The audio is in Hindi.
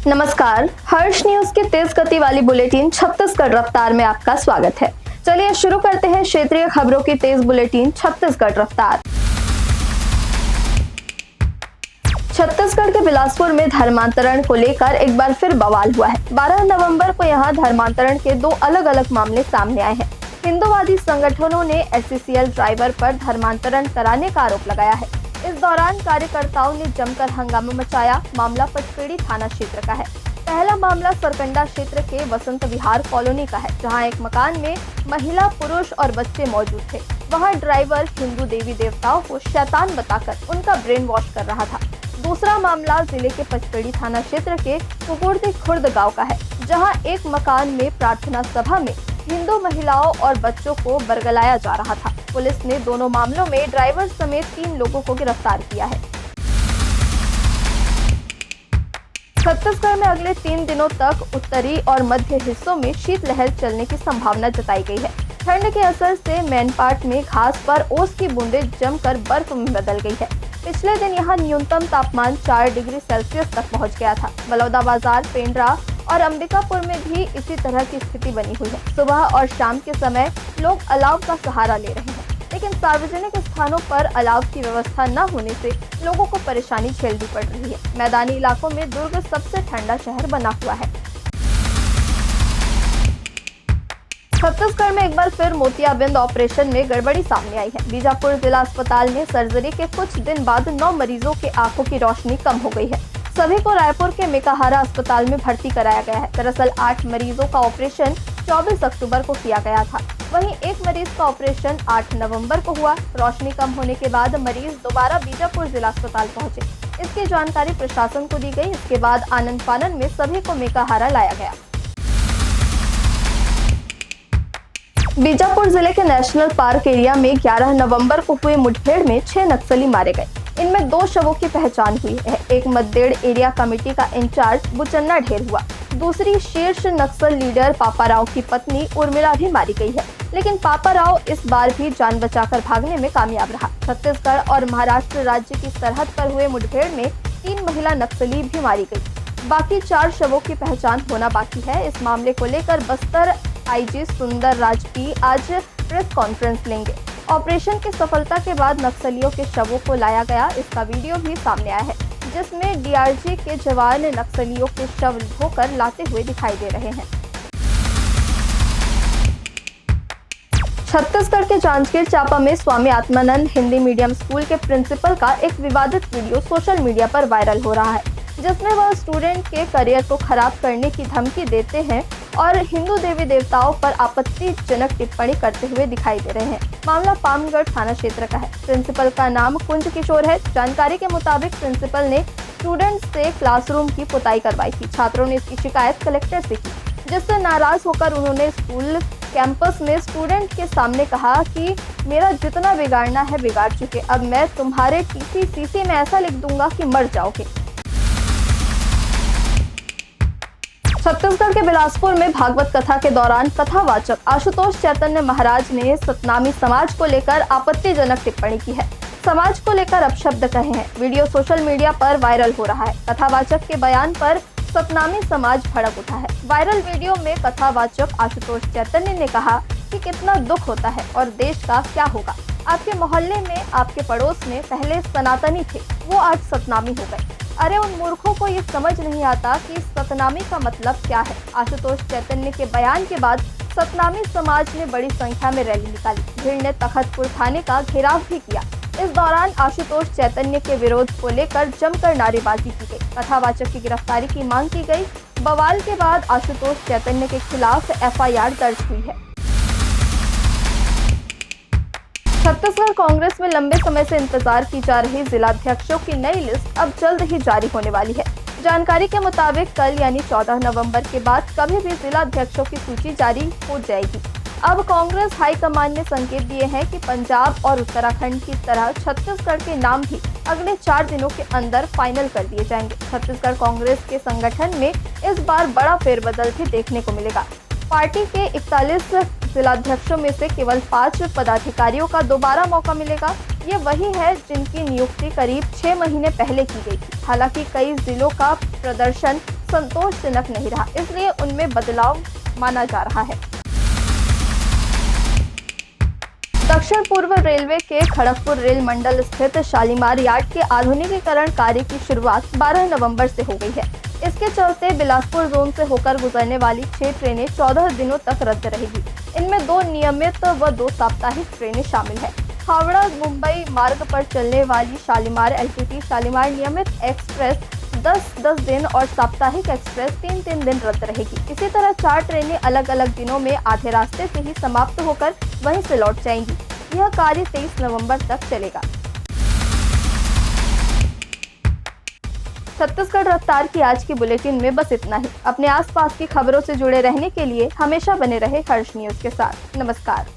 नमस्कार, हर्ष न्यूज की तेज गति वाली बुलेटिन छत्तीसगढ़ रफ्तार में आपका स्वागत है। चलिए शुरू करते हैं क्षेत्रीय खबरों की तेज बुलेटिन छत्तीसगढ़ रफ्तार। छत्तीसगढ़ के बिलासपुर में धर्मांतरण को लेकर एक बार फिर बवाल हुआ है। 12 नवंबर को यहां धर्मांतरण के दो अलग अलग मामले सामने आए हैं। हिंदूवादी संगठनों ने एससीसीएल ड्राइवर पर धर्मांतरण कराने का आरोप लगाया है। इस दौरान कार्यकर्ताओं ने जमकर हंगामा मचाया। मामला पचपेड़ी थाना क्षेत्र का है। पहला मामला सरकंडा क्षेत्र के वसंत विहार कॉलोनी का है, जहां एक मकान में महिला, पुरुष और बच्चे मौजूद थे। वहां ड्राइवर हिंदू देवी देवताओं को शैतान बताकर उनका ब्रेन वॉश कर रहा था। दूसरा मामला जिले के पचपेड़ी थाना क्षेत्र के कुकुर्दी खुर्द गाँव का है, जहाँ एक मकान में प्रार्थना सभा में हिंदू महिलाओं और बच्चों को बरगलाया जा रहा था। पुलिस ने दोनों मामलों में ड्राइवर समेत 3 लोगों को गिरफ्तार किया है। छत्तीसगढ़ में अगले 3 दिनों तक उत्तरी और मध्य हिस्सों में शीतलहर चलने की संभावना जताई गई है। ठंड के असर से मैनपाट में घास पर ओस की बूंदें जमकर बर्फ में बदल गई है। पिछले दिन यहां न्यूनतम तापमान 4 डिग्री सेल्सियस तक पहुंच गया था। बलौदाबाजार, पेंड्रा और अंबिकापुर में भी इसी तरह की स्थिति बनी हुई है। सुबह और शाम के समय लोग अलाव का सहारा ले रहे हैं, लेकिन सार्वजनिक स्थानों पर अलाव की व्यवस्था न होने से लोगों को परेशानी झेलनी पड़ रही है। मैदानी इलाकों में दुर्ग सबसे ठंडा शहर बना हुआ है। छत्तीसगढ़ में एक बार फिर मोतियाबिंद ऑपरेशन में गड़बड़ी सामने आई है। बीजापुर जिला अस्पताल में सर्जरी के कुछ दिन बाद 9 मरीजों के आंखों की रोशनी कम हो गई है। सभी को रायपुर के मेकाहारा अस्पताल में भर्ती कराया गया है। दरअसल 8 मरीजों का ऑपरेशन 24 अक्टूबर को किया गया था। वहीं एक मरीज का ऑपरेशन 8 नवंबर को हुआ। रोशनी कम होने के बाद मरीज दोबारा बीजापुर जिला अस्पताल पहुंचे। इसकी जानकारी प्रशासन को दी गई। इसके बाद आनन फानन में सभी को मेकाहारा लाया गया। बीजापुर जिले के नेशनल पार्क एरिया में 11 नवंबर को हुए मुठभेड़ में 6 नक्सली मारे गए। इनमें 2 शवों की पहचान हुई है। एक मद्देड़ एरिया कमेटी का इंचार्ज बुचन्ना ढेर हुआ। दूसरी शीर्ष नक्सल लीडर पापाराव की पत्नी उर्मिला भी मारी गई है, लेकिन पापाराव इस बार भी जान बचाकर भागने में कामयाब रहा। छत्तीसगढ़ और महाराष्ट्र राज्य की सरहद पर हुए मुठभेड़ में 3 महिला नक्सली भी मारी गई। बाकी 4 शवों की पहचान होना बाकी है। इस मामले को लेकर बस्तर आईजी सुंदर राजपी आज प्रेस कॉन्फ्रेंस लेंगे। ऑपरेशन की सफलता के बाद नक्सलियों के शवों को लाया गया। इसका वीडियो भी सामने आया है, जिसमें डीआरजी के जवान नक्सलियों के शव धोकर लाते हुए दिखाई दे रहे हैं। छत्तीसगढ़ के जांजगीर चांपा में स्वामी आत्मानंद हिंदी मीडियम स्कूल के प्रिंसिपल का एक विवादित वीडियो सोशल मीडिया पर वायरल हो रहा है, जिसमें वह स्टूडेंट के करियर को खराब करने की धमकी देते हैं और हिंदू देवी देवताओं पर आपत्तिजनक टिप्पणी करते हुए दिखाई दे रहे हैं। मामला पामगढ़ थाना क्षेत्र का है। प्रिंसिपल का नाम कुंज किशोर है। जानकारी के मुताबिक प्रिंसिपल ने स्टूडेंट से क्लासरूम की पुताई करवाई थी। छात्रों ने इसकी शिकायत कलेक्टर से की, जिससे नाराज होकर उन्होंने स्कूल कैंपस में स्टूडेंट के सामने कहा कि मेरा जितना बिगाड़ना है बिगाड़ चुके, अब मैं तुम्हारे टीसी में ऐसा लिख दूंगा कि मर जाओगे। छत्तीसगढ़ के बिलासपुर में भागवत कथा के दौरान कथावाचक आशुतोष चैतन्य महाराज ने सतनामी समाज को लेकर आपत्तिजनक टिप्पणी की है। समाज को लेकर अपशब्द कहे हैं। वीडियो सोशल मीडिया पर वायरल हो रहा है। कथावाचक के बयान पर सतनामी समाज भड़क उठा है। वायरल वीडियो में कथावाचक आशुतोष चैतन्य ने कहा कि कितना दुख होता है और देश का क्या होगा। आपके मोहल्ले में, आपके पड़ोस में पहले सनातनी थे, वो आज सतनामी हो गए। अरे उन मूर्खों को ये समझ नहीं आता कि सतनामी का मतलब क्या है। आशुतोष चैतन्य के बयान के बाद सतनामी समाज ने बड़ी संख्या में रैली निकाली। भीड़ ने तखतपुर थाने का घेराव भी किया। इस दौरान आशुतोष चैतन्य के विरोध को लेकर जमकर नारेबाजी की गई। कथावाचक की गिरफ्तारी की मांग की गई। बवाल के बाद आशुतोष चैतन्य के खिलाफ एफआईआर दर्ज हुई है। छत्तीसगढ़ कांग्रेस में लंबे समय से इंतजार की जा रही जिलाध्यक्षों की नई लिस्ट अब जल्द ही जारी होने वाली है। जानकारी के मुताबिक कल यानी 14 नवंबर के बाद कभी भी जिलाध्यक्षों की सूची जारी हो जाएगी। अब कांग्रेस हाईकमान ने संकेत दिए हैं कि पंजाब और उत्तराखंड की तरह छत्तीसगढ़ के नाम भी अगले 4 दिनों के अंदर फाइनल कर दिए जाएंगे। छत्तीसगढ़ कांग्रेस के संगठन में इस बार बड़ा फेरबदल भी देखने को मिलेगा। पार्टी के 41 जिलाध्यक्षों में से केवल 5 पदाधिकारियों का दोबारा मौका मिलेगा। ये वही है जिनकी नियुक्ति करीब 6 महीने पहले की गई थी। हालांकि कई जिलों का प्रदर्शन संतोषजनक नहीं रहा, इसलिए उनमें बदलाव माना जा रहा है। दक्षिण पूर्व रेलवे के खड़गपुर रेल मंडल स्थित शालीमार यार्ड के आधुनिकीकरण कार्य की शुरुआत 12 नवंबर से हो गई है। इसके चलते बिलासपुर जोन से होकर गुजरने वाली 6 ट्रेनें 14 दिनों तक रद्द रहेगी। इनमें 2 नियमित व 2 साप्ताहिक ट्रेनें शामिल हैं। हावड़ा मुंबई मार्ग पर चलने वाली शालीमार एलटीटी शालीमार नियमित एक्सप्रेस 10-10 दिन और साप्ताहिक एक्सप्रेस 3-3 दिन रद्द रहेगी। इसी तरह 4 ट्रेनें अलग अलग दिनों में आधे रास्ते से ही समाप्त होकर वहीं से लौट जाएंगी। यह कार्य 23 नवंबर तक चलेगा। छत्तीसगढ़ रफ्तार की आज की बुलेटिन में बस इतना ही। अपने आसपास की खबरों से जुड़े रहने के लिए हमेशा बने रहे हर्ष न्यूज के साथ। नमस्कार।